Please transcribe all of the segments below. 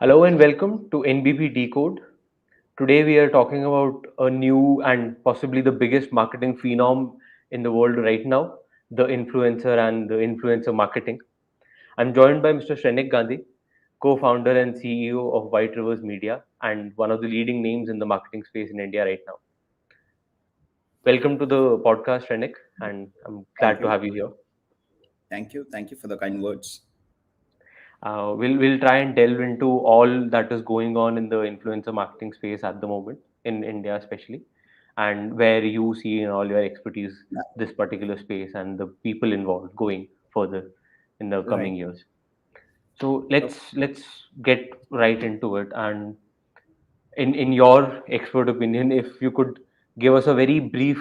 Hello and welcome to NBB Decode. Today we are talking about a new and possibly the biggest marketing phenom in the world right now, the influencer and the influencer marketing. I'm joined by Mr. Shrenik Gandhi, co-founder and CEO of White Rivers Media and one of the leading names in the marketing space in India right now. Welcome to the podcast, Shrenik, and I'm glad Thank to you. have you here. Thank you. Thank you for the kind words. We'll try and delve into all that is going on in the influencer marketing space at the moment in India, especially, and where you see in all your expertise Yeah, this particular space and the people involved going further in the coming right. years. So Okay. let's get right into it. And in your expert opinion, if you could give us a very brief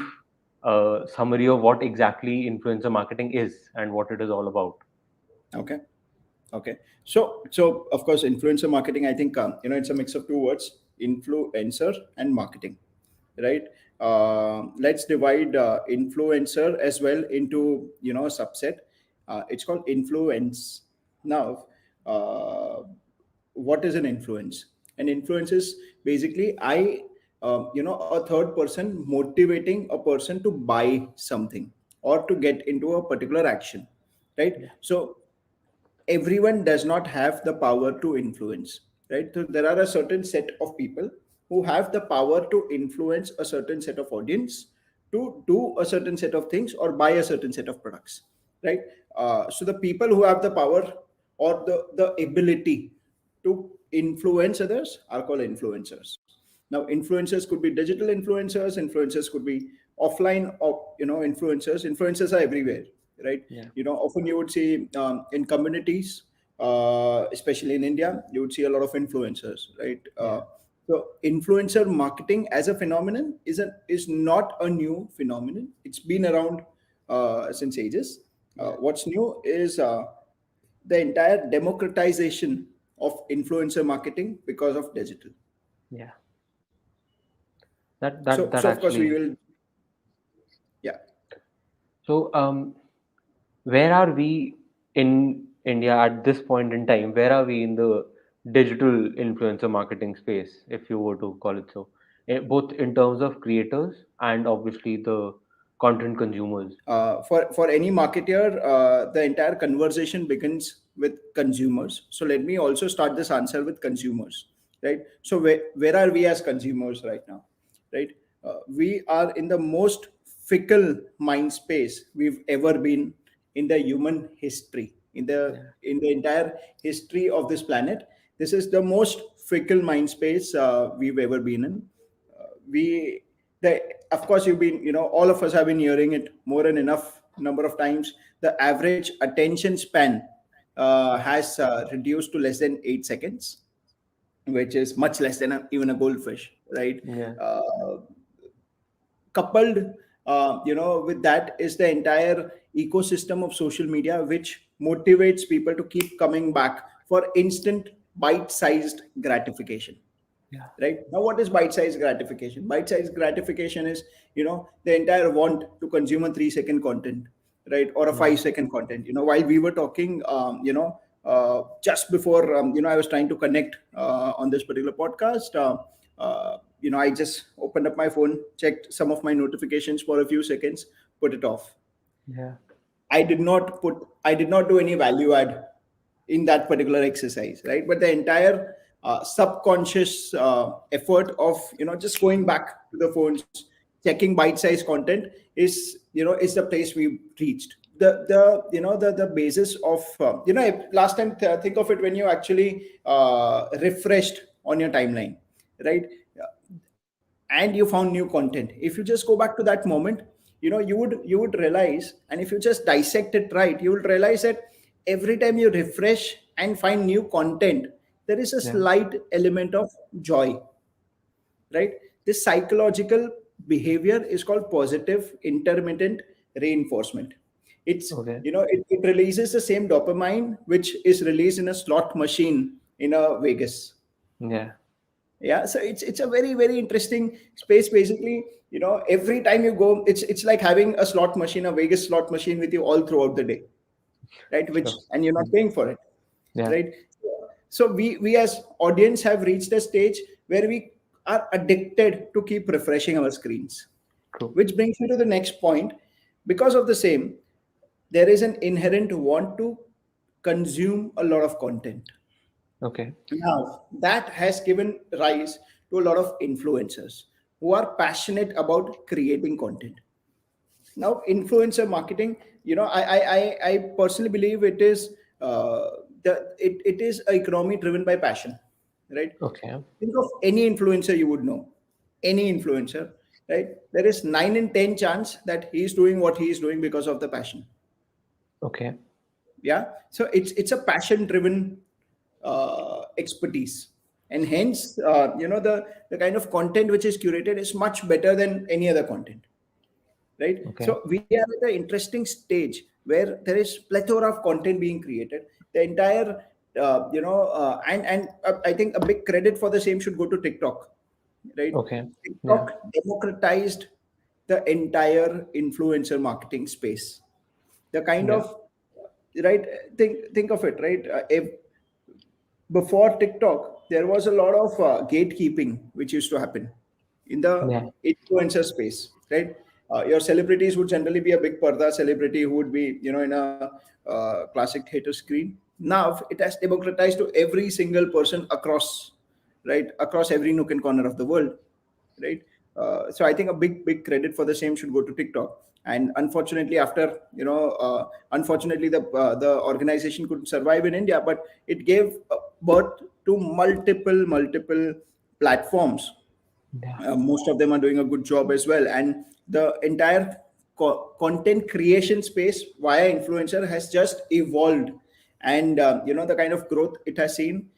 summary of what exactly influencer marketing is and what it is all about. Okay. Okay. So of course, influencer marketing. I think it's a mix of two words: influencer and marketing. Right. Let's divide influencer as well into a subset. It's called influence. Now, uh, what is an influence? An influence is basically a third person motivating a person to buy something or to get into a particular action, right? Yeah. So everyone does not have the power to influence, right? So there are a certain set of people who have the power to influence a certain set of audience to do a certain set of things or buy a certain set of products, right? So the people who have the power or the ability to influence others are called influencers. Now influencers could be digital influencers could be offline or influencers are everywhere, right? Yeah. Often you would see in communities, especially in India, you would see a lot of influencers, right? Yeah. So influencer marketing as a phenomenon is not a new phenomenon. It's been around since ages. Yeah. What's new is the entire democratization of influencer marketing because of digital. Yeah. That So that that so of course we actually. will, yeah. So, where are we in India at this point in time? Where are we in the digital influencer marketing space, if you were to call it so, both in terms of creators and obviously the content consumers? For any marketer, the entire conversation begins with consumers. So let me also start this answer with consumers, right? So where are we as consumers right now, right? We are in the most fickle mind space we've ever been in the human history, Yeah. in the entire history of this planet. This is the most fickle mind space we've ever been in. We the Of course, you've been, all of us have been hearing it more than enough number of times. The average attention span has reduced to less than 8 seconds, which is much less than even a goldfish, right? Yeah. uh, Coupled with that is the entire ecosystem of social media, which motivates people to keep coming back for instant bite-sized gratification. Yeah. Right now, what is bite-sized gratification? Bite-sized gratification is, the entire want to consume a 3-second content, right? Or a Yeah. 5-second content. While we were talking, just before, I was trying to connect on this particular podcast. I just opened up my phone, checked some of my notifications for a few seconds, put it off. Yeah. I did not do any value add in that particular exercise, right? But the entire subconscious effort of, just going back to the phones, checking bite-sized content is the place we reached. The basis of, last time, think of it when you actually refreshed on your timeline, right? And you found new content. If you just go back to that moment, you would realize, and if you just dissect it right, you will realize that every time you refresh and find new content, there is a Yeah. slight element of joy, right? This psychological behavior is called positive intermittent reinforcement. It's, Okay. it releases the same dopamine which is released in a slot machine in a Vegas. Yeah. Yeah, so it's a very, very interesting space. Basically, every time you go, it's like having a slot machine, a Vegas slot machine with you all throughout the day, right? Which, Sure. and you're not paying for it, Yeah. right? So we as audience have reached a stage where we are addicted to keep refreshing our screens, True. which brings me to the next point. Because of the same, there is an inherent want to consume a lot of content. Okay. Now, that has given rise to a lot of influencers who are passionate about creating content. Now, influencer marketing, I personally believe it is it is an economy driven by passion, right? Okay. Think of any influencer you would know, any influencer, right? There is 9 in 10 chance that he is doing what he is doing because of the passion. Okay. Yeah, so it's a passion driven expertise, and hence the kind of content which is curated is much better than any other content, right? Okay. So we are at an interesting stage where there is plethora of content being created. The entire I think a big credit for the same should go to TikTok, right? Okay. Yeah. TikTok democratized the entire influencer marketing space. The kind Yeah. of, right, think of it, right? If before TikTok, there was a lot of gatekeeping which used to happen in the Yeah. influencer space, right? Your celebrities would generally be a big parda celebrity who would be, in a classic theater screen. Now it has democratized to every single person across, right, across every nook and corner of the world, right? So I think a big credit for the same should go to TikTok. And unfortunately, after unfortunately the organization couldn't survive in India, but it gave birth to multiple platforms. Yeah. Most of them are doing a good job as well, and the entire content creation space via influencer has just evolved. And the kind of growth it has seen,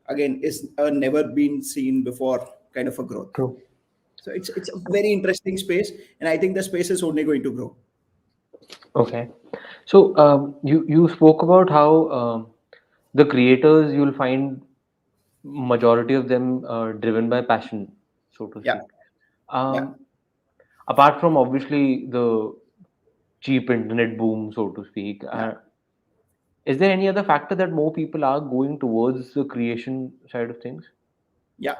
again, is never been seen before kind of a growth. True. So it's a very interesting space, and I think the space is only going to grow. Okay. So you spoke about how the creators, you'll find majority of them driven by passion, so to Yeah, speak. yeah, Um, Apart from obviously the cheap internet boom, so to speak, yeah, is there any other factor that more people are going towards the creation side of things? yeah.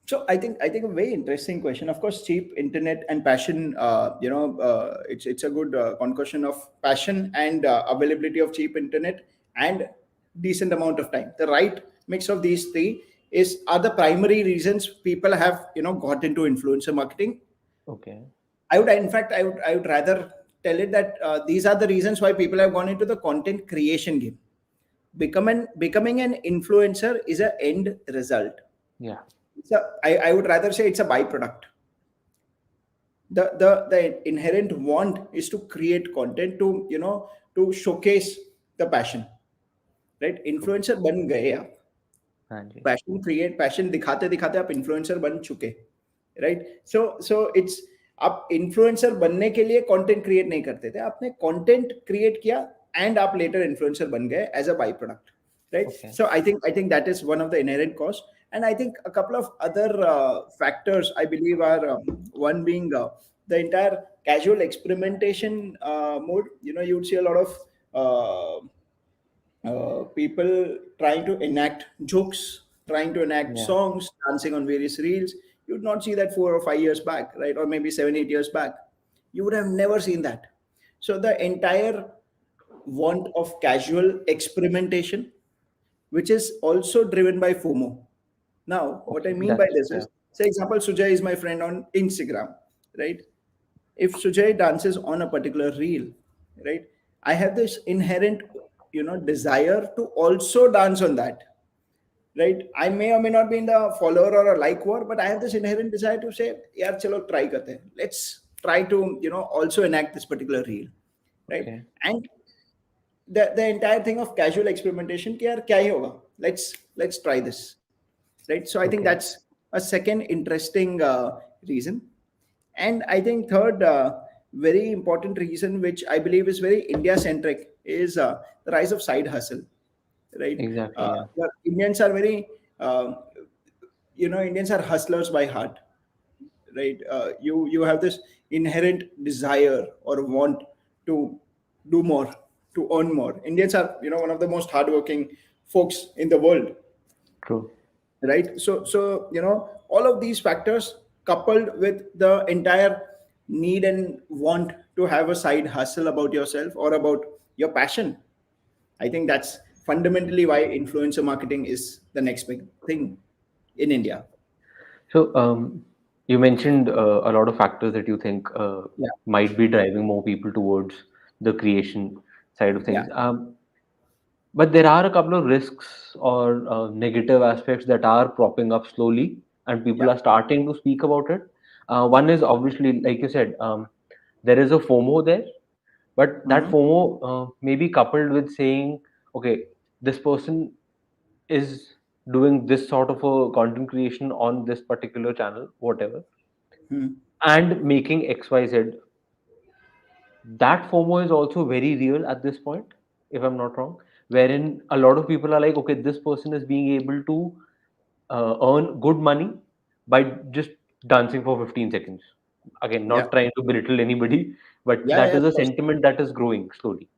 So I think a very interesting question. Of course, cheap internet and passion. It's a good concoction of passion and availability of cheap internet and decent amount of time. The right mix of these three is are the primary reasons people have got into influencer marketing. Okay. In fact, I would rather tell it that these are the reasons why people have gone into the content creation game. Becoming an influencer is an end result. Yeah. I would rather say it's a byproduct. The inherent want is to create content to showcase the passion, right? True. Influencer ban gaye aap. हाँ जी. Passion दिखाते दिखाते आप influencer बन चुके, right? So it's, आप influencer बनने के लिए कंटेंट क्रिएट नहीं करते थे, आपने कंटेंट क्रिएट किया एंड आप लेटर इन्फ्लुएंसर बन गए as a byproduct, right? Okay. So I think that is one of the inherent costs. And I think a couple of other factors I believe are, one being the entire casual experimentation mode. You would see a lot of people trying to enact jokes, trying to enact Yeah. songs, dancing on various reels. You would not see that 4 or 5 years back, right? Or maybe 7, 8 years back. You would have never seen that. So the entire want of casual experimentation, which is also driven by FOMO. Now, what I Okay. mean by That's this yeah. is, say, example, Sujay is my friend on Instagram, right? If Sujay dances on a particular reel, right, I have this inherent, desire to also dance on that, right? I may or may not be in the follower or a like war, but I have this inherent desire to say, "Yaar, chalo try karte hain. Let's try to, also enact this particular reel," right? Okay. And the entire thing of casual experimentation, कि यार क्या ही होगा? Let's try this, right? So I think Okay. that's a second interesting reason. And I think third, very important reason, which I believe is very India centric, is the rise of side hustle, right? Exactly. Yeah. The Indians are very, Indians are hustlers by heart, right? You have this inherent desire or want to do more, to earn more. Indians are, one of the most hardworking, folks in the world, True. right? So all of these factors coupled with the entire need and want to have a side hustle about yourself or about your passion, I think that's fundamentally why influencer marketing is the next big thing in India. So, you mentioned a lot of factors that you think Yeah, might be driving more people towards the creation side of yeah. things. But there are a couple of risks or negative aspects that are propping up slowly, and people Yeah. are starting to speak about it. One is obviously, like you said, there is a FOMO there, but that Hmm. FOMO may be coupled with saying, okay, this person is doing this sort of a content creation on this particular channel, whatever, Hmm. and making XYZ. That FOMO is also very real at this point, if I'm not wrong, wherein a lot of people are like, okay, this person is being able to earn good money by just dancing for 15 seconds. Again, Yeah. not trying to belittle anybody, but Yeah, that yeah, is of a course. sentiment that is growing slowly.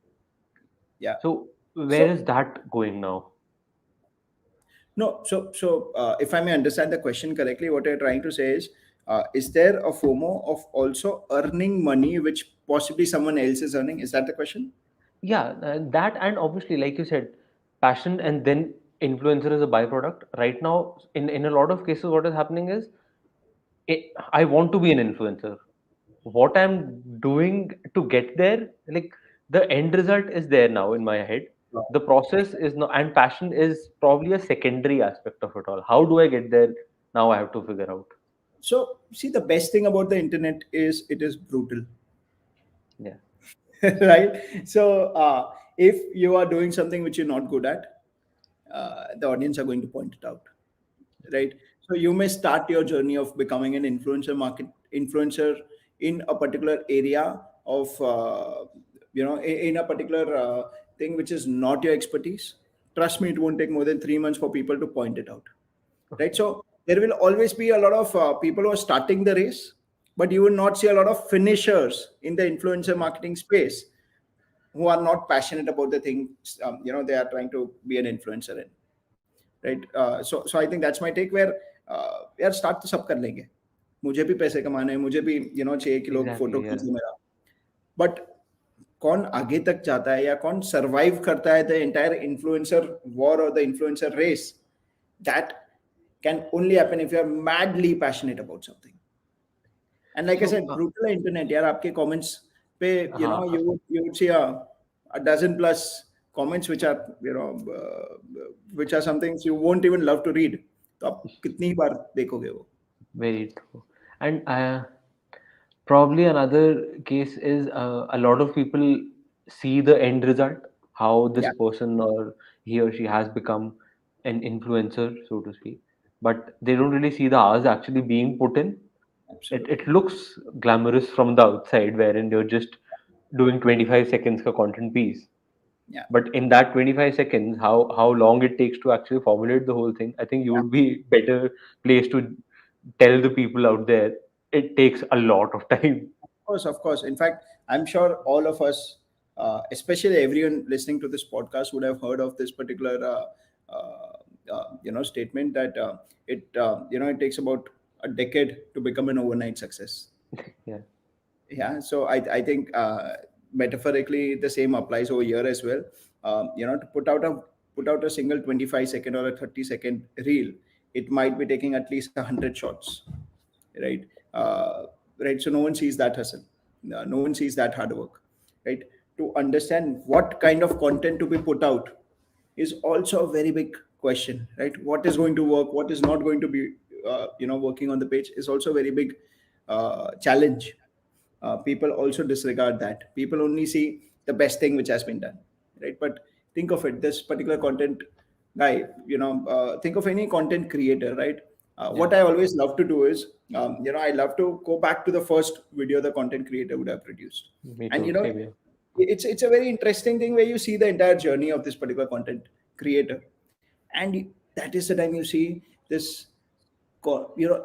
Yeah. So, where So is that going now? no, if I may understand the question correctly, what you're trying to say is there a FOMO of also earning money which possibly someone else is earning? Is that the question? Yeah, that, and obviously, like you said, passion and then influencer is a byproduct. Right now, in a lot of cases, what is happening is I want to be an influencer. What I'm doing to get there, like the end result is there now in my head. The process is not, and passion is probably a secondary aspect of it all. How do I get there? Now I have to figure out. So see, the best thing about the internet is it is brutal. Yeah, Right? So if you are doing something which you're not good at, the audience are going to point it out, right? So you may start your journey of becoming an influencer in a particular area of in a particular thing which is not your expertise. Trust me, it won't take more than 3 months for people to point it out, right? okay, So there will always be a lot of people who are starting the race, but you will not see a lot of finishers in the influencer marketing space who are not passionate about the things they are trying to be an influencer in, right? So I think that's my take where यार start तो सब कर लेंगे, मुझे भी पैसे कमाने हैं, मुझे भी चाहिए कि लोग फोटो exactly. Yeah, खींचे मेरा, बट कौन आगे तक जाता है या कौन सर्वाइव करता है द एंटायर इन्फ्लुएंसर वॉर और the influencer race, that can only happen if you are madly passionate about something. And like I so said, brutal internet, यार आपके comments पे हाँ, you would see a dozen plus comments which are which are some things you won't even love to read. तो आप कितनी बार देखोगे वो? very true. And probably another case is a lot of people see the end result, how this Yeah, person or he or she has become an influencer, so to speak, but they don't really see the hours actually being put in. It absolutely. looks glamorous from the outside, wherein you're just doing 25 seconds ka content piece. Yeah, But in that 25 seconds, how long it takes to actually formulate the whole thing, I think you yeah. would be better placed to tell the people out there. It takes a lot of time. Of course, of course. In fact, I'm sure all of us, especially everyone listening to this podcast, would have heard of this particular, statement that it takes about a decade to become an overnight success. Yeah. Yeah, so I think metaphorically the same applies over here as well. To put out a single 25-second or a 30-second reel, it might be taking at least 100 shots, right? Right, so no one sees that hustle. No one sees that hard work, right? To understand what kind of content to be put out is also a very big question, right? What is going to work, what is not going to be working on the page is also a very big challenge. People also disregard that. People only see the best thing which has been done, right? But think of it, this particular content guy, think of any content creator, right? Yeah. What I always love to do is, I love to go back to the first video the content creator would have produced. Me And too. Same here. it's a very interesting thing where you see the entire journey of this particular content creator, and that is the time you see this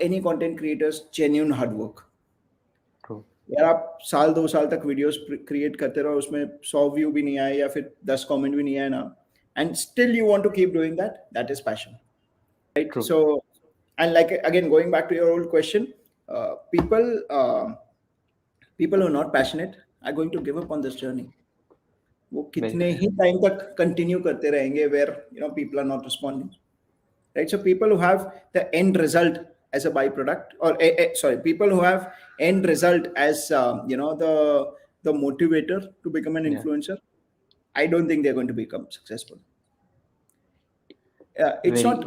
any content creators genuine hard work. True. यार आप साल 2 साल तक videos create करते रहो, उसमें 100 view भी नहीं आए या फिर 10 कमेंट भी नहीं आए ना, and still you want to keep doing that, that is passion, right? True. So, and like again, going back to your old question, people who are not passionate are going to give up on this journey. वो Very कितने fair. ही time तक continue करते रहेंगे where people are not responding, right? So people who have the end result as a byproduct, or sorry, people who have end result as the motivator to become an Yeah. influencer, I don't think they're going to become successful. It's Very not.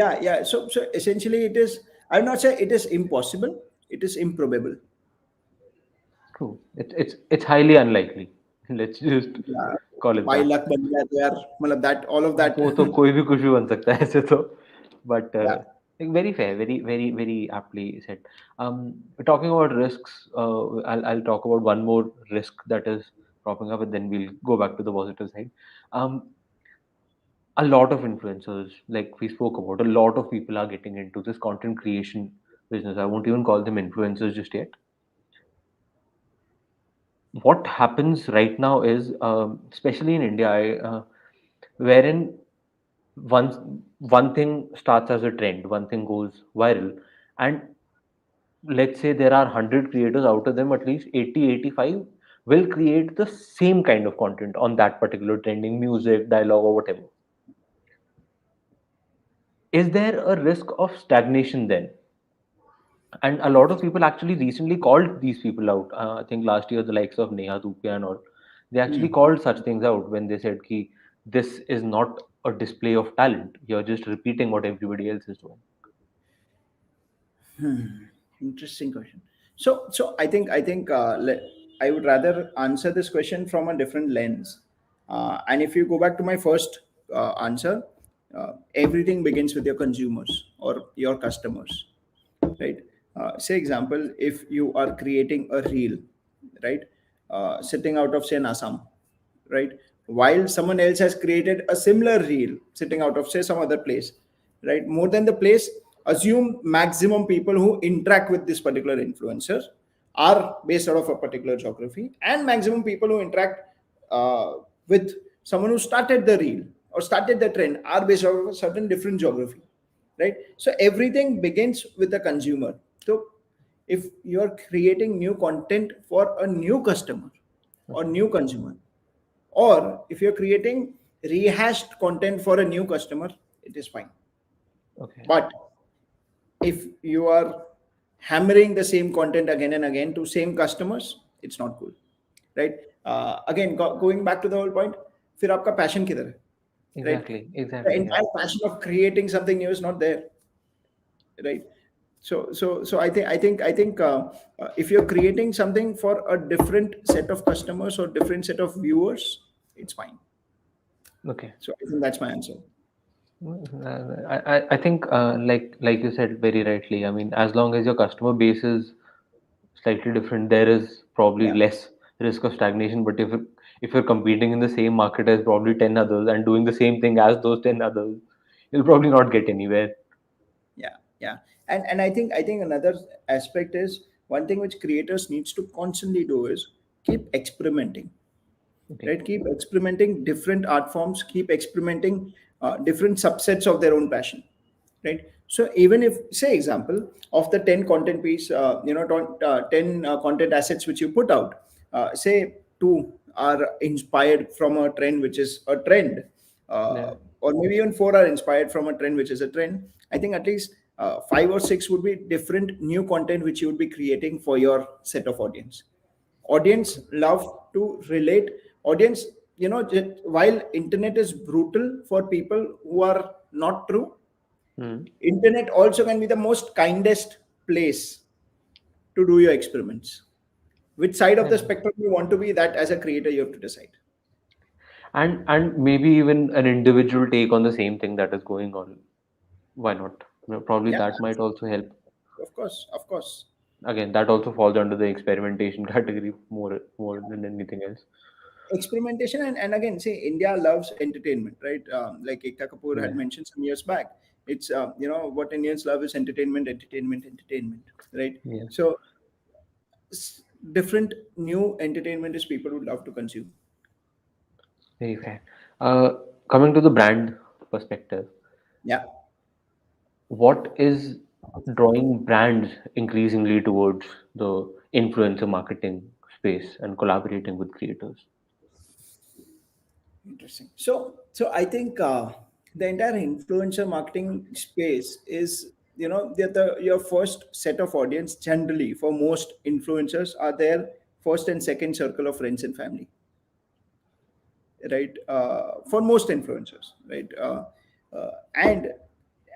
Yeah. So essentially, it is. I will not say it is impossible. It is improbable. true. It's highly unlikely. Let's just Yeah. call it by that. Luck बन गया तो यार, मतलब that all of that. वो तो कोई भी कुछ भी बन सकता है ऐसे तो, but Yeah. very fair, very aptly said. Um, talking about risks, I'll talk about one more risk that is propping up, and then we'll go back to the positive side. Um, a lot of influencers, like we spoke about, a lot of people are getting into this content creation business. I won't even call them influencers just yet. What happens right now is, especially in India, wherein one thing starts as a trend, one thing goes viral, and let's say there are 100 creators, out of them at least 80, 85 will create the same kind of content on that particular trending music, dialogue, or whatever. Is there a risk of stagnation then? And a lot of people actually recently called these people out. I think last year, the likes of Neha Dupia and all, they actually Hmm. called such things out when they said, ki, this is not a display of talent. You're just repeating what everybody else is doing. Interesting question. So I would rather answer this question from a different lens. And if you go back to my first answer, everything begins with your consumers or your customers, right? Say example, if you are creating a reel, right, sitting out of say in Assam, right, while someone else has created a similar reel sitting out of say some other place, right, more than the place, assume maximum people who interact with this particular influencer are based out of a particular geography, and maximum people who interact with someone who started the reel or started the trend are based out of a certain different geography, right? So everything begins with the consumer. So if you're creating new content for a new customer or Okay. new consumer, or if you're creating rehashed content for a new customer, it is fine. Okay. But if you are hammering the same content again and again to same customers, it's not good, right? Again, going back to the whole point, फिर आपका passion किधर है, right? Exactly. The Exactly. Yeah. entire passion of creating something new is not there, right? So I think if you're creating something for a different set of customers or different set of viewers, it's fine. Okay. So I think that's my answer. I think, like you said very rightly. I mean, as long as your customer base is slightly different, there is probably Yeah. less risk of stagnation. But if you're competing in the same market as probably 10 others and doing the same thing as those 10 others, you'll probably not get anywhere. Yeah. And I think another aspect is, one thing which creators needs to constantly do is keep experimenting, Okay. right? Keep experimenting different art forms, keep experimenting different subsets of their own passion, right? So even if, say example, of the 10 content piece, 10 content assets which you put out, say two are inspired from a trend which is a trend, Yeah. or maybe even four are inspired from a trend which is a trend, I think at least five or six would be different new content which you would be creating for your set of audience. Audience love to relate. Audience, while internet is brutal for people who are not true, Hmm. internet also can be the most kindest place to do your experiments. Which side of the Yeah. spectrum you want to be, that as a creator you have to decide. And maybe even an individual take on the same thing that is going on. Why not? Probably Yeah, that might also help. of course. Again, that also falls under the experimentation category more than anything else. Experimentation, and again, see, India loves entertainment, right? Like Ekta Kapoor had Yeah. mentioned some years back, it's what Indians love is entertainment, right? Yeah. So different new entertainment is people would love to consume. Very fair. Uh, Coming to the brand perspective, Yeah, what is drawing brands increasingly towards the influencer marketing space and collaborating with creators? interesting. So I think the entire influencer marketing space is, your first set of audience generally for most influencers are their first and second circle of friends and family, right? For most influencers, right? And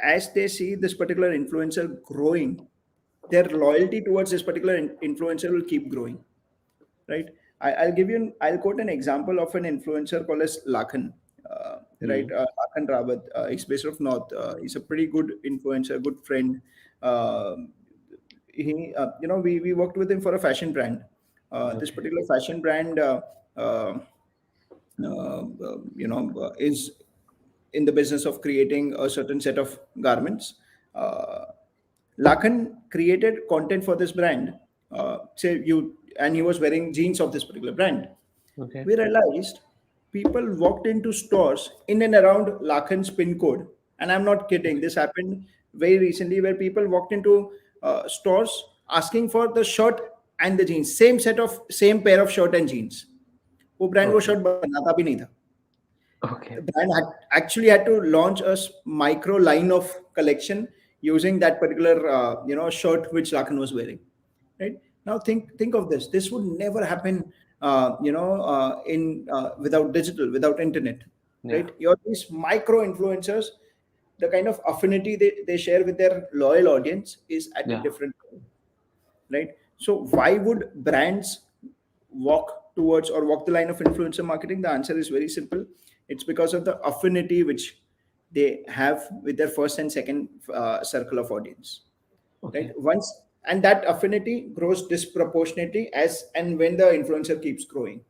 as they see this particular influencer growing, their loyalty towards this particular influencer will keep growing, right? I'll quote an example of an influencer called as Lakhan, right? Hmm. Lakhan Rawat. He's based of North. He's a pretty good influencer, good friend. Uh, we worked with him for a fashion brand. This Okay. particular fashion brand, uh, is in the business of creating a certain set of garments. Uh, Lakhan created content for this brand. And he was wearing jeans of this particular brand. Okay. We realized people walked into stores in and around Lakhan's pin code. And I'm not kidding. This happened very recently where people walked into stores asking for the shirt and the jeans, same pair of shirt and jeans. वो brand वो Okay. Shirt बनाता भी नहीं था. The Okay. brand actually had to launch a micro line of collection using that particular shirt which Lakan was wearing. Right now, think of this. This would never happen, in without digital, without internet. Yeah. Right, you're these micro influencers. The kind of affinity they share with their loyal audience is at a Yeah. different level, right? So why would brands walk towards or walk the line of influencer marketing? The answer is very simple. It's because of the affinity which they have with their first and second circle of audience, right? Okay. Once, and that affinity grows disproportionately as and when the influencer keeps growing,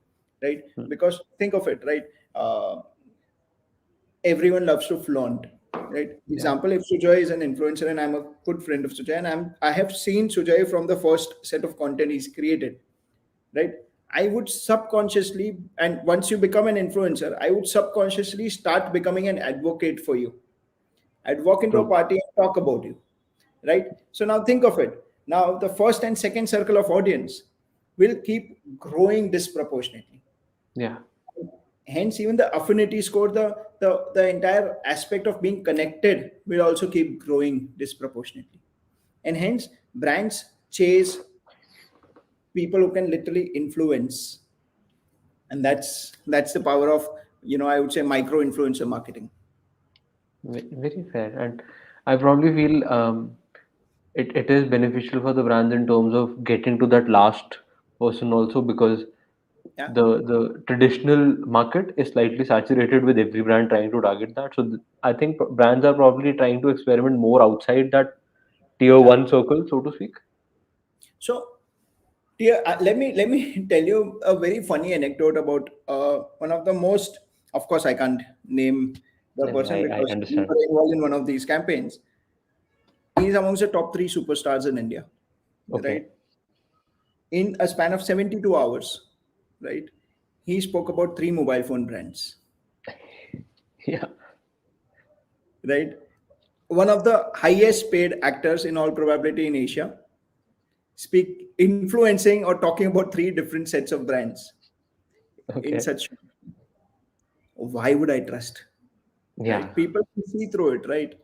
right? Hmm. Because think of it, right? Everyone loves to flaunt, right? Yeah. Example, if Sujoy is an influencer and I'm a good friend of Sujoy, and I have seen Sujoy from the first set of content he's created, right? I would subconsciously, and once you become an influencer, I would subconsciously start becoming an advocate for you. I'd walk into a True. party and talk about you, right? So now think of it. Now the first and second circle of audience will keep growing disproportionately. Yeah. Hence, even the affinity score, the entire aspect of being connected will also keep growing disproportionately. And hence, brands chase people who can literally influence, and that's the power of, I would say, micro influencer marketing. Very fair. And I probably feel it is beneficial for the brands in terms of getting to that last person also, because Yeah. the traditional market is slightly saturated with every brand trying to target that. So I think brands are probably trying to experiment more outside that tier Yeah. one circle, so to speak. So, dear, let me tell you a very funny anecdote about one of the most. Of course, I can't name the Yeah, person I because we understand. were involved in one of these campaigns. He's amongst the top three superstars in India, Okay. right? In a span of 72 hours, right? He spoke about three mobile phone brands, Yeah. right? One of the highest paid actors in all probability in Asia speak influencing or talking about three different sets of brands in Okay. such. Why would I trust? Yeah. Right? People can see through it, right?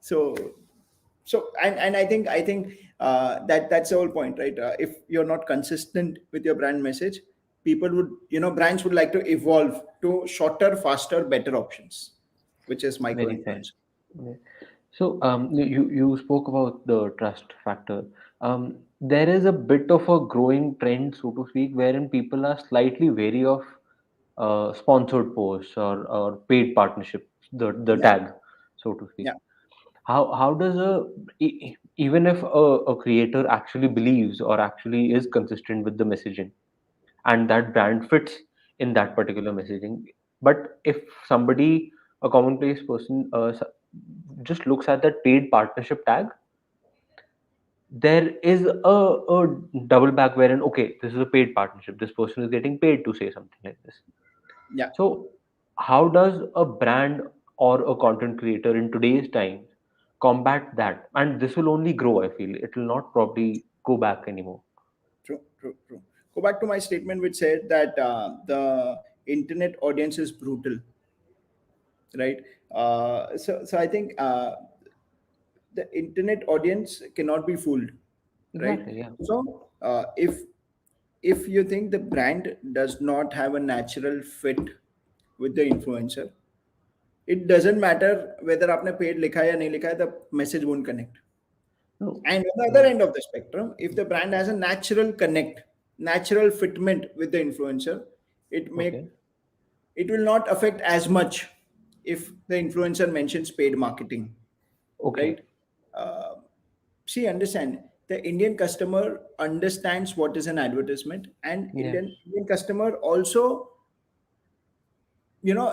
So and I think that's the whole point, right? If you're not consistent with your brand message, people would, brands would like to evolve to shorter, faster, better options, which is micro Very fair. influence. Yeah. So, you spoke about the trust factor. There is a bit of a growing trend, so to speak, wherein people are slightly wary of sponsored posts or paid partnerships, the Yeah, tag, so to speak. yeah. How does even if a creator actually believes or actually is consistent with the messaging, and that brand fits in that particular messaging, but if somebody, a commonplace person, just looks at that paid partnership tag, there is a double back wherein, okay, this is a paid partnership, this person is getting paid to say something like this. Yeah. So how does a brand or a content creator in today's times combat that? And this will only grow, I feel. It will not probably go back anymore. True, true, true. Go back to my statement, which said that the internet audience is brutal, right? So I think the internet audience cannot be fooled, right? Exactly, yeah. So if you think the brand does not have a natural fit with the influencer, it doesn't matter whether आपने paid लिखा है या नहीं लिखा है, the message won't connect. No. And on the other No. end of the spectrum, if the brand has a natural connect, natural fitment with the influencer, it may Okay. it will not affect as much if the influencer mentions paid marketing, Okay. right? Uh, See, understand, the Indian customer understands what is an advertisement, and Yes. Indian customer also, you know,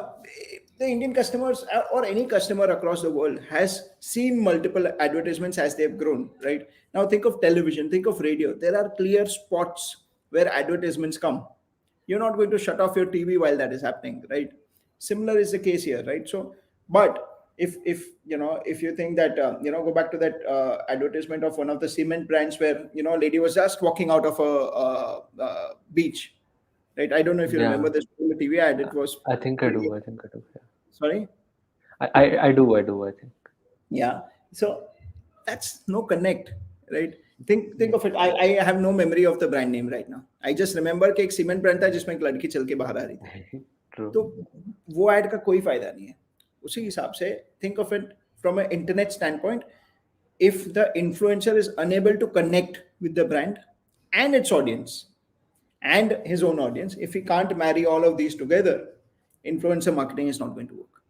the Indian customers or any customer across the world has seen multiple advertisements as they've grown, right? Now think of television, think of radio. There are clear spots where advertisements come. You're not going to shut off your TV while that is happening, right? Similar is the case here, right? So but if you know, if you think that go back to that advertisement of one of the cement brands where, a lady was just walking out of a beach, right? I don't know if you remember Yeah. this TV ad. It was I think I pretty. do. I think I do. Yeah. Sorry. I do. I do. I think. Yeah. So that's no connect, right? Think Yeah. of it. I have no memory of the brand name right now. I just remember कि एक cement brand था जिसमें एक लड़की चल के बाहर आ रही थी. True. तो वो ऐड का कोई फायदा नहीं है. उसी हिसाब से think of it from an internet standpoint. If the influencer is unable to connect with the brand and its audience and his own audience, if he can't marry all of these together, influencer marketing is not going to work.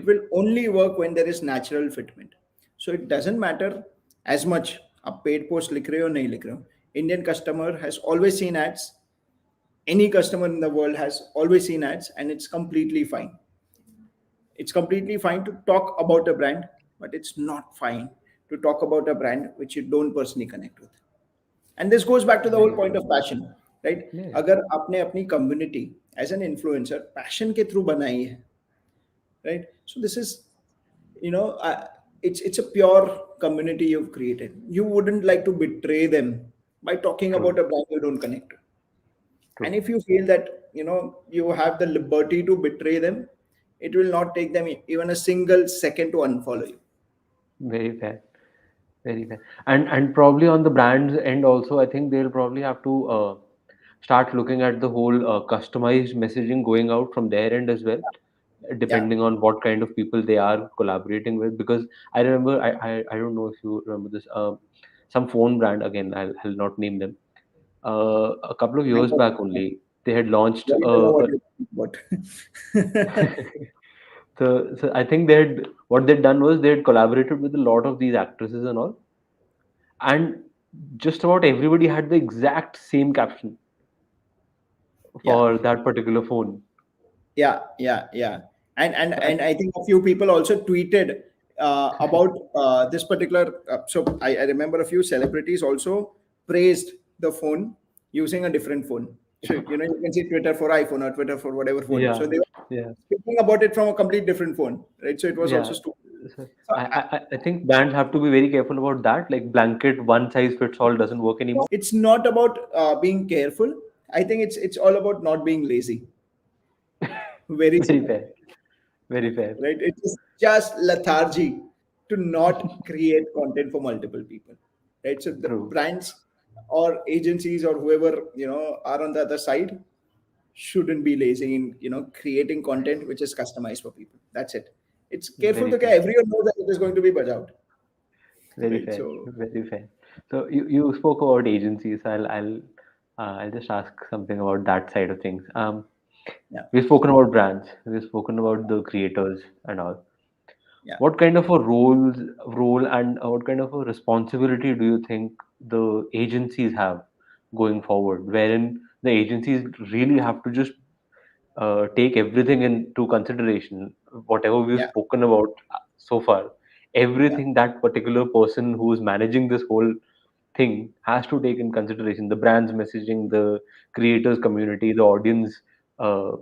It will only work when there is natural fitment. So it doesn't matter as much आप paid post लिख रहे हो नहीं लिख रहे हो. Indian customer has always seen ads. Any customer in the world has always seen ads, and it's completely fine. It's completely fine to talk about a brand, but it's not fine to talk about a brand which you don't personally connect with. And this goes back to the whole Very point true. of passion, right? Yeah. अगर आपने अपनी community as an influencer passion के through बनाई है, right? So this is, it's a pure community you've created. You wouldn't like to betray them by talking about True. a brand you don't connect to. And True. if you feel that you have the liberty to betray them, it will not take them even a single second to unfollow you. Very fair. Very fair. And probably on the brand's end also, I think they'll probably have to start looking at the whole customized messaging going out from their end as well, Yeah. depending on what kind of people they are collaborating with. Because I remember, I don't know if you remember this, some phone brand, again, I'll not name them. A couple of I years know. back only, they had launched Don't even know what you're talking about. so I think they had what they'd done was they had collaborated with a lot of these actresses and all, and just about everybody had the exact same caption Yeah. for that particular phone. Yeah. And So and I think a few people also tweeted about this particular. So I remember a few celebrities also praised the phone using a different phone. So you can see Twitter for iPhone or Twitter for whatever phone. So yeah, they were yeah, speaking about it from a complete different phone, right? So it was yeah. also stupid. So So I think brands have to be very careful about that. Like blanket one size fits all doesn't work anymore. it's not about being careful. I think it's all about not being lazy. Very Very simple, fair. Very fair. right? It's just lethargy to not create content for multiple people, right? So the True. brands or agencies or whoever are on the other side shouldn't be lazy in creating content which is customized for people. That's it. It's careful Very to fair. everyone knows that it is going to be budget, Very right? fair. So Very fair. So you spoke about agencies. I'll just ask something about that side of things. yeah, We've spoken about brands. We've spoken about the creators and all. yeah, What kind of a role and what kind of a responsibility do you think the agencies have going forward, wherein the agencies really have to just take everything into consideration, whatever we've yeah, spoken about so far, yeah, everything that particular person who's managing this whole thing has to take in consideration: the brand's messaging, the creators community, the audience, uh,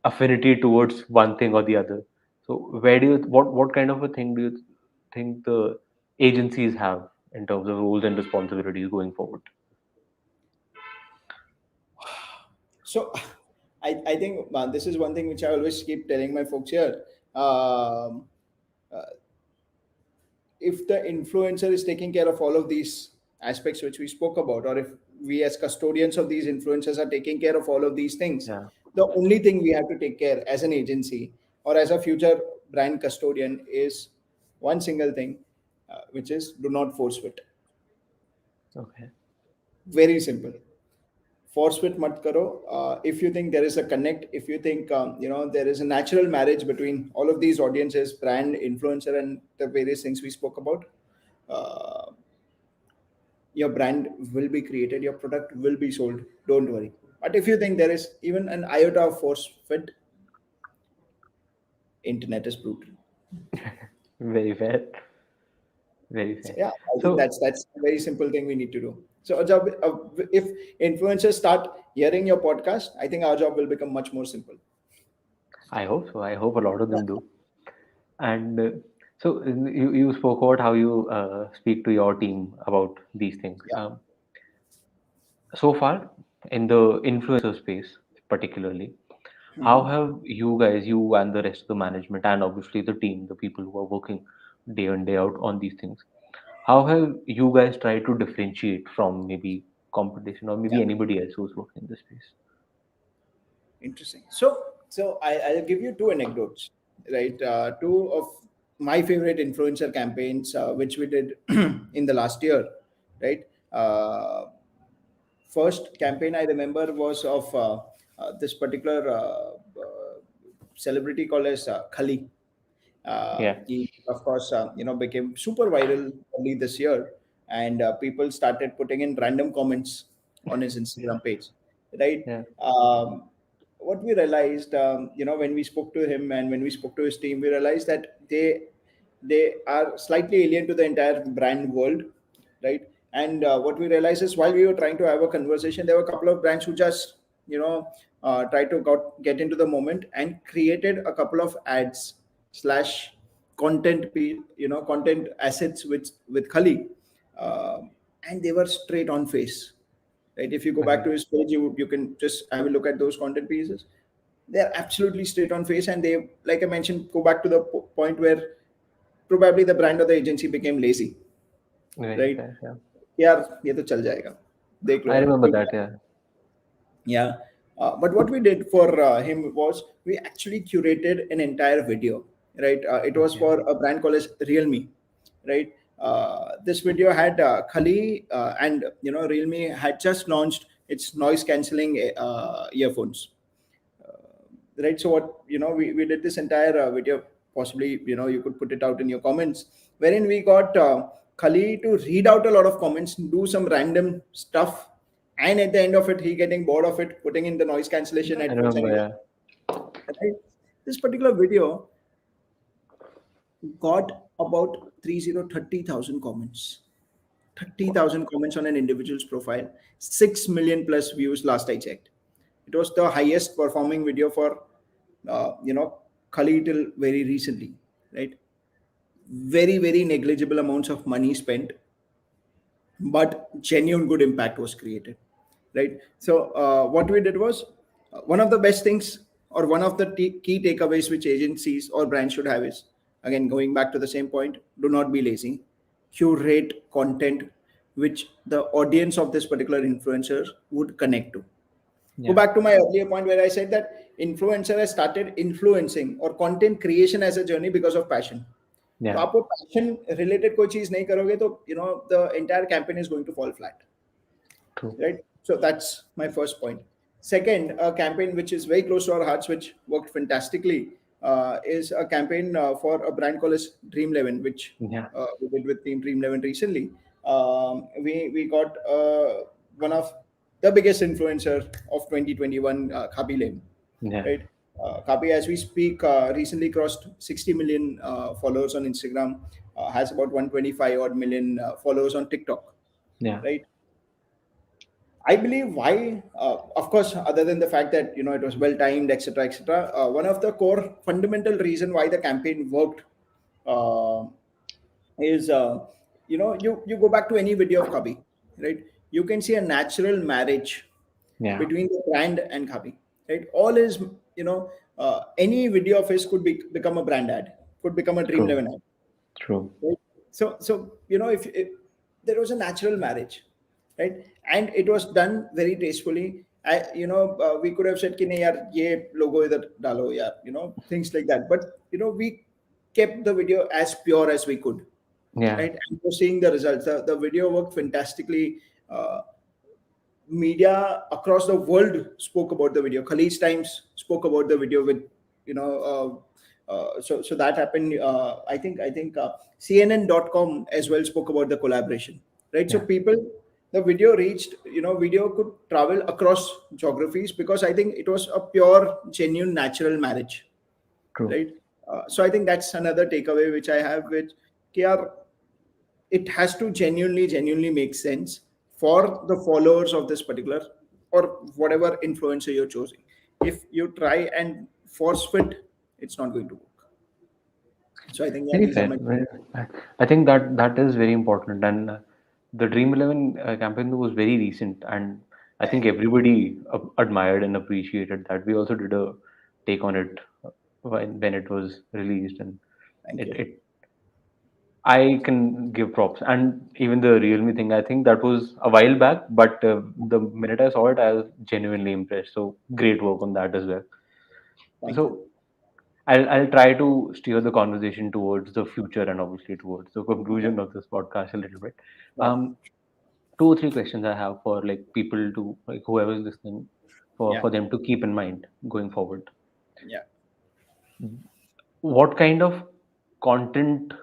affinity towards one thing or the other. So where do you what kind of a thing do you think the agencies have in terms of roles and responsibilities going forward? So I think this is one thing which I always keep telling my folks here. Um, if the influencer is taking care of all of these aspects which we spoke about, or if we as custodians of these influencers are taking care of all of these things, Yeah. the only thing we have to take care as an agency or as a future brand custodian is one single thing, which is do not force fit. Okay. Very simple. Force fit mat karo. If you think there is a connect, if you think there is a natural marriage between all of these audiences, brand, influencer, and the various things we spoke about, uh, your brand will be created, your product will be sold, don't worry. But if you think there is even an iota of force fit, internet is brutal. Very fair. Very So fair. yeah, I think So that's a very simple thing we need to do. So our job, if influencers start hearing your podcast, I think our job will become much more simple. I hope so. I hope a lot of them do. And you spoke about how you speak to your team about these things. Yeah. So far, in the influencer space, particularly, how Mhm. have you guys, you and the rest of the management, and obviously the team, the people who are working day in, day out on these things, how have you guys tried to differentiate from maybe competition or maybe Yeah. anybody else who's working in this space? Interesting. I'll give you two anecdotes, right? Two of my favorite influencer campaigns, which we did in the last year, right? First campaign I remember was of this particular celebrity called as Khali. Yeah, He, of course, became super viral early this year, and people started putting in random comments on his Instagram page, right? yeah, What we realized, when we spoke to him and when we spoke to his team, we realized that they are slightly alien to the entire brand world, right? And what we realized is while we were trying to have a conversation, there were a couple of brands who just tried to get into the moment and created a couple of ads slash content assets with Khali, uh, and they were straight on face. Right? If you go back okay, to his page, you can just have a look at those content pieces. They're absolutely straight on face, and they, like I mentioned, go back to the point where probably the brand or the agency became lazy, very right? fair. Yeah, यार ये तो चल जाएगा देख लो I यार remember कोई that. Yeah, yeah. But what we did for him was we actually curated an entire video, right? It was okay, for a brand called as Realme, right? This video had Khali, and Realme had just launched its noise cancelling earphones, right? So what we did this entire video. Possibly, you could put it out in your comments, wherein we got Khali to read out a lot of comments, do some random stuff, and at the end of it, he getting bored of it, putting in the noise cancellation I headphones, and remember. he was Yeah, right. This particular video got about 30,000 comments. 30,000 comments on an individual's profile, 6 million plus views last I checked. It was the highest performing video for, Khali till very recently, right? Very, very negligible amounts of money spent, but genuine good impact was created, right? So what we did was one of the best things or one of the key takeaways which agencies or brands should have is, again, going back to the same point, do not be lazy, curate content which the audience of this particular influencer would connect to. Go yeah, back to my earlier point where I said that influencer has started influencing or content creation as a journey because of passion. तो yeah. आप वो passion related कोई चीज नहीं करोगे तो the entire campaign is going to fall flat, True. right? So that's my first point. Second, a campaign which is very close to our hearts, which worked fantastically, is a campaign for a brand called as Dream 11, which Yeah, we did with Team Dream 11 recently. We got one of the biggest influencer of 2021, Khabi Lane, yeah, right? Kapi, as we speak, recently crossed 60 million followers on Instagram, has about 125 odd million followers on TikTok, yeah. right? I believe why, of course, other than the fact that it was well timed, etc., etc. One of the core fundamental reason why the campaign worked uh, is you go back to any video of Kabi, right? You can see a natural marriage Yeah, between the brand and Kabi, right? All is any video of his could become a brand ad, could become a Dream true, 11 ad. true. Right? So if there was a natural marriage, right, and it was done very tastefully. We could have said, "कि नहीं यार ये logo इधर डालो यार," things like that. But we kept the video as pure as we could, Yeah, right? And we're seeing the results. The video worked fantastically. Media across the world spoke about the video. Khalid Times spoke about the video with, you know, so that happened. I think CNN.com as well spoke about the collaboration, right? So yeah, people, the video reached, video could travel across geographies because I think it was a pure, genuine, natural marriage, true. right? So I think that's another takeaway which I have, which KR, it has to genuinely make sense for the followers of this particular or whatever influencer you're choosing. If you try and force fit, it's not going to work. So I think, yeah, Very these are fair. my. I think that is very important, and the Dream 11 campaign was very recent, and I think everybody admired and appreciated that. We also did a take on it when it was released, and Thank you. it I can give props, and even the Realme thing. I think that was a while back, but the minute I saw it, I was genuinely impressed. So great work on that as well. Thank you. So I'll try to steer the conversation towards the future and obviously towards the Yeah. conclusion of this podcast a little bit. Yeah. Um, 2 or 3 questions I have for like people to like whoever is listening Yeah. for them to keep in mind going forward. Yeah. What kind of content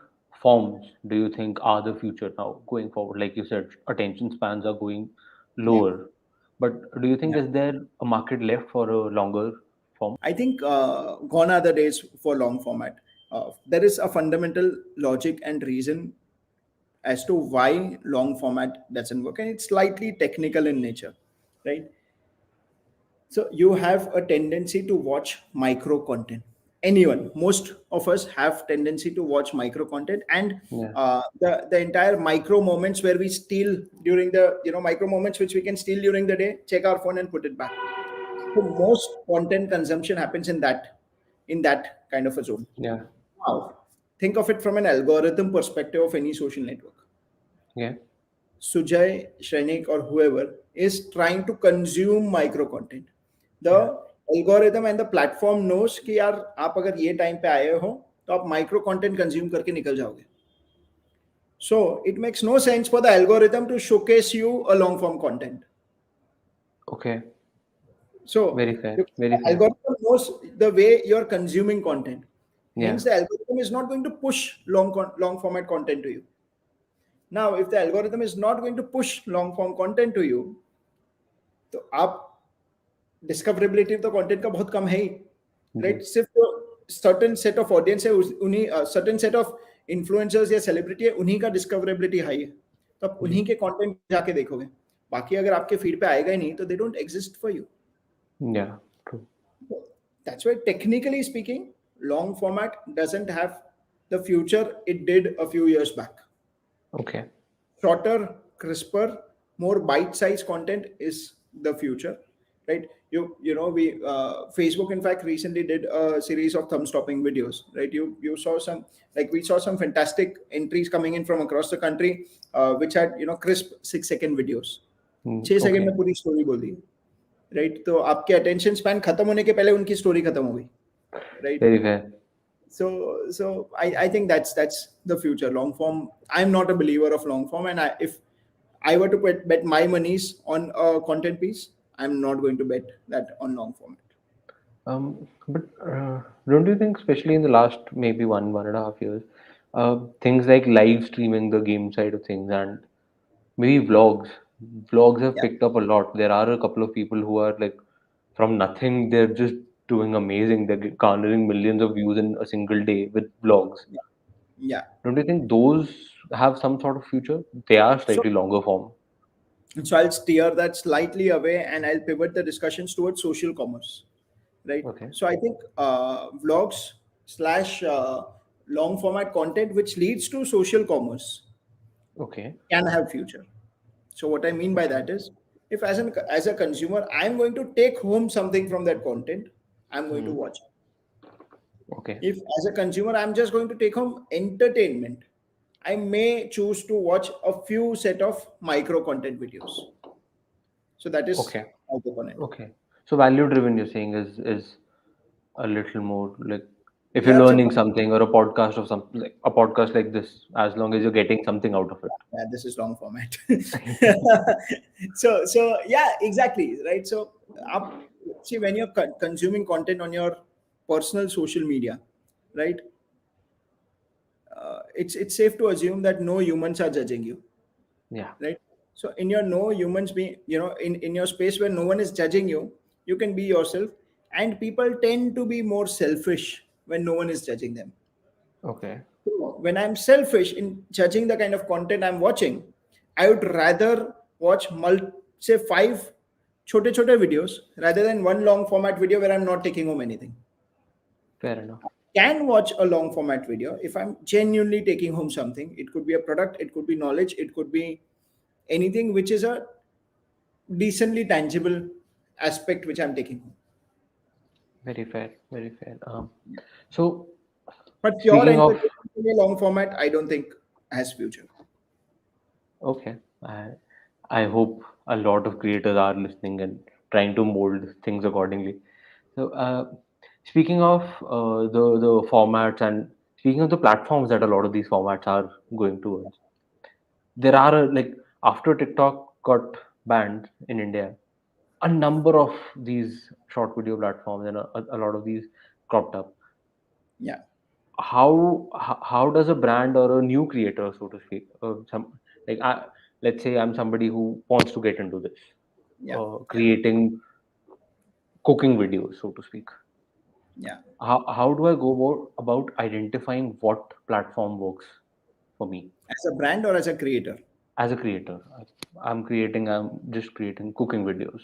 forms do you think are the future now going forward? Like you said, attention spans are going Yeah. lower, but do you think Yeah. is there a market left for a longer form? I think gone are the days for long format. There is a fundamental logic and reason as to why long format doesn't work, and it's slightly technical in nature, right? So you have a tendency to watch micro content. Anyone, most of us have tendency to watch micro content, and Yeah, the entire micro moments where we steal during the micro moments which we can steal during the day, check our phone and put it back. So most content consumption happens in that kind of a zone. yeah, Now, think of it from an algorithm perspective of any social network. yeah, Sujay, Shrenik, or whoever is trying to consume micro content. yeah. The algorithm and the platform knows कि यार आप अगर ये time पे आए हो तो आप माइक्रो कंटेंट कंज्यूम करके निकल जाओगे. So it makes no sense for the algorithm to showcase you a long form content. Okay, So very fair, the very fair. algorithm knows the way you're consuming content. Yeah, Hence, the algorithm is not going to push long format content to you. Now, if the algorithm is not going to push long form content to you, तो आप discoverability तो content का बहुत कम है ही, जी, right? सिर्फ तो certain set of audience है, उन्हीं सर्टेन सेट ऑफ इन्फ्लुएंसर्स या सेलिब्रिटी है, उन्हीं का डिस्कवरेबिलिटी हाई है, तो आप जी. उन्हीं के कंटेंट जाके देखोगे. बाकी अगर आपके फीड पे आएगा ही नहीं तो they don't exist for you. Yeah, true. That's why technically speaking, long format doesn't have the future it did a few years back. Okay. Shorter, crisper, more bite-sized content is the future, right? We Facebook in fact recently did a series of thumb-stopping videos, right? You saw some, like we saw some fantastic entries coming in from across the country, which had crisp 6 second videos. 6 second Okay. में पूरी story बोल दी, right? तो आपके attention span खत्म होने के पहले उनकी स्टोरी खत्म हो गई, right? Very fair. So I think that's the future. Long form, I'm not a believer of long form, and if I were to bet my monies on a content piece, I'm not going to bet that on long format. But don't you think, especially in the last maybe 1.5 years, things like live streaming the game side of things and maybe vlogs have Yeah, picked up a lot. There are a couple of people who are like from nothing, they're just doing amazing. They're garnering millions of views in a single day with vlogs. yeah, yeah. Don't you think those have some sort of future? They are So slightly longer form. And so I'll steer that slightly away and I'll pivot the discussions towards social commerce, right? Okay. So I think vlogs slash long format content which leads to social commerce Okay. can have future. So what I mean by Okay. that is, if as a consumer I'm going to take home something from that content, I'm going to Hmm. watch. Okay. If as a consumer I'm just going to take home entertainment, I may choose to watch a few set of micro content videos. So that is Okay. my take on it. Okay. So value driven, you're saying, is a little more like if you're Yeah, learning something or a podcast of something like a podcast like this, as long as you're getting something out of it. yeah, this is long format. So yeah, exactly, right? So up, see, when you're consuming content on your personal social media, right? It's safe to assume that no humans are judging you, Yeah. right? So in your no humans be, in your space where no one is judging you, you can be yourself. And people tend to be more selfish when no one is judging them. Okay. So when I'm selfish in judging the kind of content I'm watching, I would rather watch say five chote chote videos rather than one long format video where I'm not taking home anything. Fair enough. Can watch a long format video if I'm genuinely taking home something. It could be a product, it could be knowledge, it could be anything which is a decently tangible aspect which I'm taking home. Very fair. Very fair. So But pure speaking of, entertainment in a long format, I don't think has future. okay, I hope a lot of creators are listening and trying to mold things accordingly. So speaking of the formats and speaking of the platforms that a lot of these formats are going towards, there are like after TikTok got banned in India, a number of these short video platforms and a lot of these cropped up. Yeah, How does a brand or a new creator, so to speak, like let's say I'm somebody who wants to get into this, yeah, yeah, creating cooking videos, so to speak. yeah. How do I go about identifying what platform works for me As a brand or as a creator? as a creator? I'm just creating cooking videos.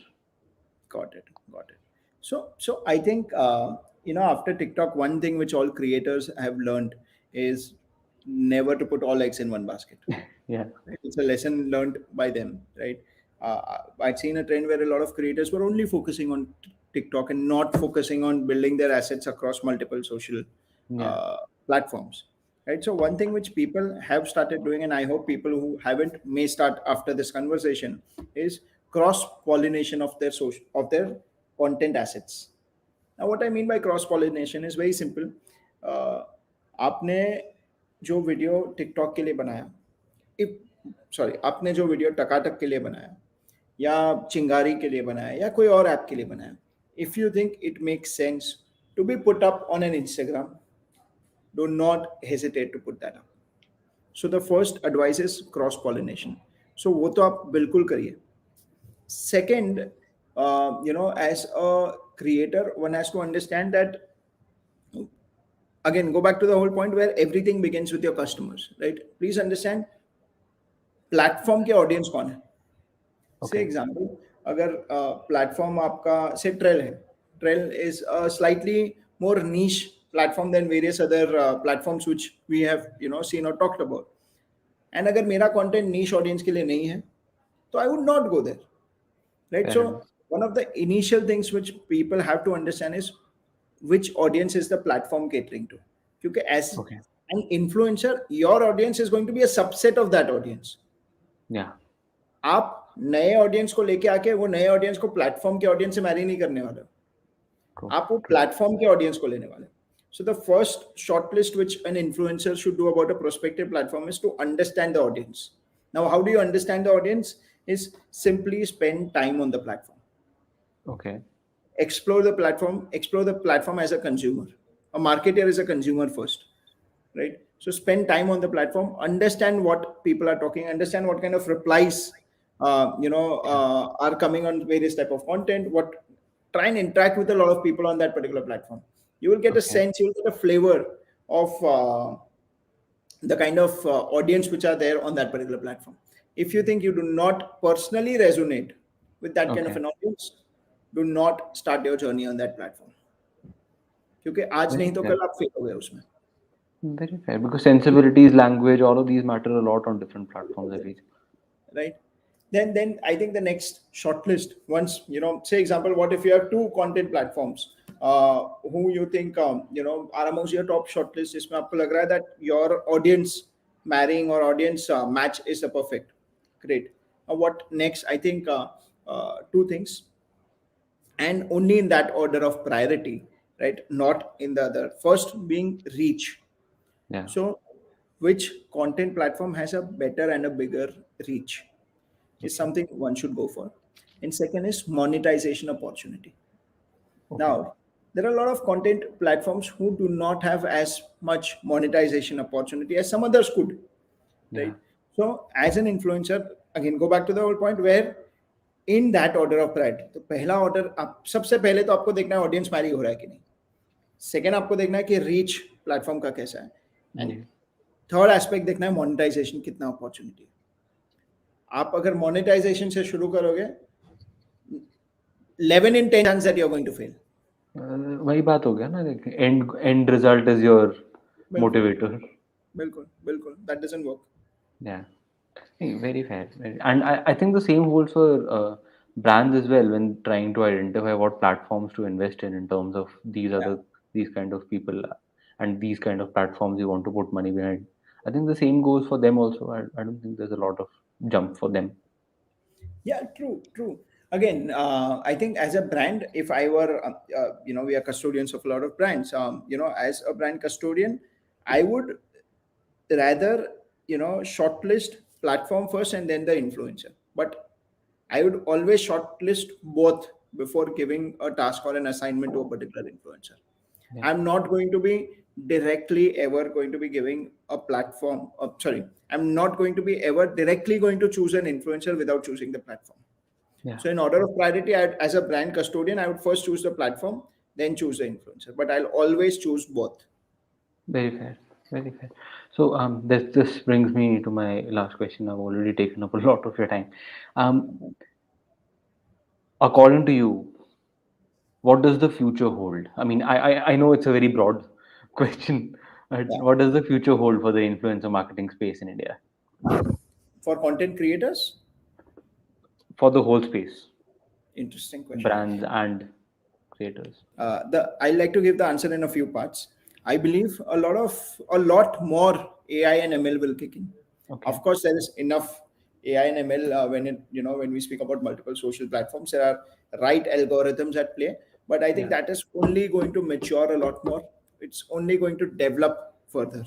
Got it. Got it. So I think after TikTok, one thing which all creators have learned is never to put all eggs in one basket. Yeah, Right? It's a lesson learned by them, right? I'd seen a trend where a lot of creators were only focusing on TikTok and not focusing on building their assets across multiple social yeah, uh, platforms, right? So one thing which people have started doing, and I hope people who haven't may start after this conversation, is cross pollination of their content assets. Now, what I mean by cross pollination is very simple. uh, आपने जो video TikTok के लिए बनाया, if sorry आपने जो video टकाटक के लिए बनाया या चिंगारी के लिए बनाया या कोई और ऐप के लिए बनाया, if you think it makes sense to be put up on an Instagram, do not hesitate to put that up. So the first advice is cross pollination. So वो तो आप बिल्कुल करिए. Second, as a creator, one has to understand that, again, go back to the whole point where everything begins with your customers, right? Please understand platform के audience कौन है. से okay, example, अगर प्लेटफॉर्म आपका से ट्रेल है, trail is slightly more niche platform than various other platforms which we have seen or talked about. And अगर मेरा content niche audience के लिए नहीं है, तो I would not go there, right? fair So enough. one of the initial things which people have to understand is which audience is the platform catering to. क्योंकि as Okay, an influencer, your audience is going to be a subset of that audience. yeah, आप नए audience को लेके आके वो नए audience को platform के ऑडियंस से मैरी नहीं करने वाले हो. true, आप वो true. प्लेटफॉर्म के ऑडियंस को लेने वाले. So the first shortlist which an influencer should do about a prospective platform is to understand the audience. Now, how do you understand the audience? Is simply spend time on the platform. Okay, Explore the platform as a consumer. A marketer is a consumer first, right? So spend time on the platform, understand what people are talking, understand what kind of replies yeah, are coming on various type of content, what try and interact with a lot of people on that particular platform. You will get a okay, sense, you will get a flavor of the kind of audience which are there on that particular platform. if you think you do not personally resonate with that kind of Okay. an audience, do not start your journey on that platform. क्योंकि आज Very नहीं तो fair. कल आप fail हो गए उसमें. Very fair. Because sensibilities, language, all of these matter a lot on different platforms, I feel. Right? Then I think the next shortlist, once, say example, what if you have two content platforms, who you think, are amongst your top shortlist, इसमें आपको लग रहा है that your audience marrying or audience match is a perfect. Great. What next? I think two things, and only in that order of priority, right? Not in the other. First being reach. Yeah. So, which content platform has a better and a bigger reach is Okay. something one should go for. And second is monetization opportunity. Okay. Now, there are a lot of content platforms who do not have as much monetization opportunity as some others could, Yeah. right? So, as an influencer, again, go back to the whole point where in that order of priority, तो पहला order आप सबसे पहले तो आपको देखना है audience Mary हो रहा है कि नहीं. सेकेंड आपको देखना है कि रीच प्लेटफॉर्म का कैसा है. And Yeah. थर्ड एस्पेक्ट देखना है मोनेटाइजेशन कितना अपॉर्चुनिटी है. आप अगर मोनेटाइजेशन से शुरू करोगे, 11 in 10 chance that you're going to fail. वही बात हो गया ना, end result is your बिल्कुल motivator. बिल्कुल बिल्कुल, that doesn't work. Yeah. Hey, very fair. And I think the same holds for brands as well when trying to identify what platforms to invest in terms of Yeah, these kind of people and these kind of platforms you want to put money behind. I think the same goes for them also. I don't think there's a lot of jump for them. yeah, true. Again, I think as a brand, if I were, we are custodians of a lot of brands. As a brand custodian, I would rather, shortlist platform first and then the influencer. But I would always shortlist both before giving a task or an assignment to a particular influencer. Yeah. I'm not going to be directly ever going to be giving a platform. Sorry, I'm not going to be ever directly going to choose an influencer without choosing the platform. Yeah. So, in order of priority, as a brand custodian, I would first choose the platform, then choose the influencer. But I'll always choose both. Very fair. Very fair. So this brings me to my last question. I've already taken up a lot of your time. Um, According to you, what does the future hold? I mean, I know it's a very broad question, but Yeah. what does the future hold for the influencer marketing space in India? For content creators, For the whole space, interesting question. brands and creators. The I like to give the answer in a few parts. I believe a lot more AI and ML will kick in. Okay. Of course, there is enough AI and ML when we speak about multiple social platforms, there are right algorithms at play. But I think Yeah. that is only going to mature a lot more. It's only going to develop further.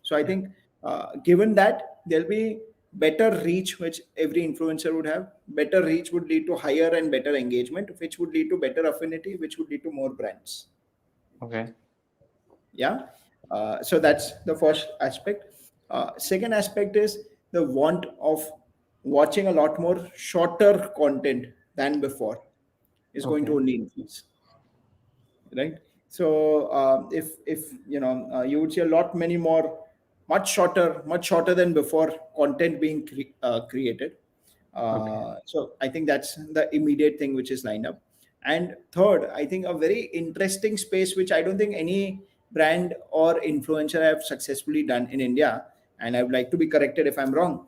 So I Yeah. think, given that, there'll be better reach, which every influencer would have. Better reach would lead to higher and better engagement, which would lead to better affinity, which would lead to more brands. Okay. Yeah. So that's the first aspect. Second aspect is the want of watching a lot more shorter content than before is going to Okay. only increase, right? So if you would see a lot many more, much shorter than before content being created. Okay. So I think that's the immediate thing which is lined up. And third, I think a very interesting space which I don't think any brand or influencer have successfully done in India, and I would like to be corrected if I'm wrong,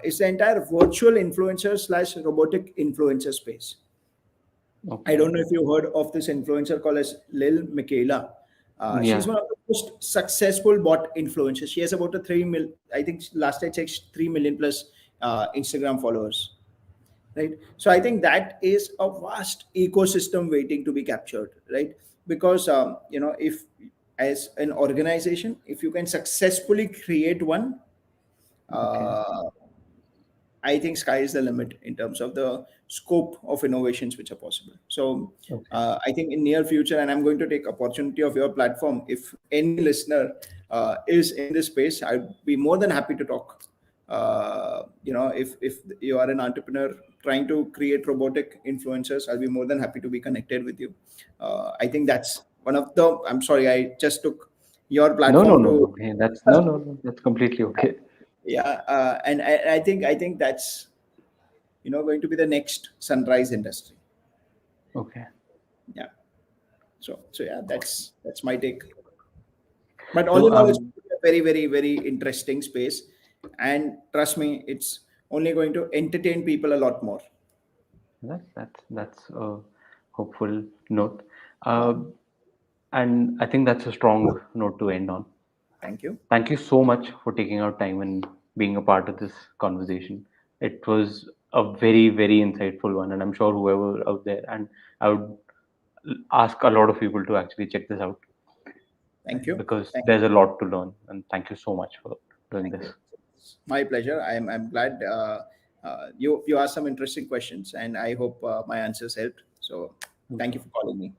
is the entire virtual influencer slash robotic influencer space. I Okay. don't know if you heard of this influencer called as Lil Michaela. She's Yeah. one of the most successful bot influencers. She has about a 3 mil. I think last I checked, 3 million plus Instagram followers. Right. So I think that is a vast ecosystem waiting to be captured. Right. Because if as an organization, if you can successfully create one, Okay. uh, I think sky is the limit in terms of the scope of innovations which are possible. So Okay. I think in near future, and I'm going to take opportunity of your platform. If any listener is in this space, I'd be more than happy to talk. If you are an entrepreneur trying to create robotic influencers, I'll be more than happy to be connected with you. I think that's one of the. I'm sorry, I just took your No, no, platform no, to. no. Hey, that's no, no, no. That's completely okay. Yeah, and I think that's going to be the next sunrise industry. Okay. Yeah. So yeah, that's my take. But all So, in all, it's a very, very, very interesting space, and trust me, it's only going to entertain people a lot more. that's a hopeful note, Yeah. uh, and I think that's a strong note to end on. Thank you. Thank you so much for taking out time and being a part of this conversation. It was a very, very insightful one, and I'm sure whoever out there, and I would ask a lot of people to actually check this out Thank you. because Thank there's a lot to learn. And thank you so much for doing Thank this. you. It's my pleasure. I'm glad you asked some interesting questions, and I hope my answers helped. So thank you for calling me.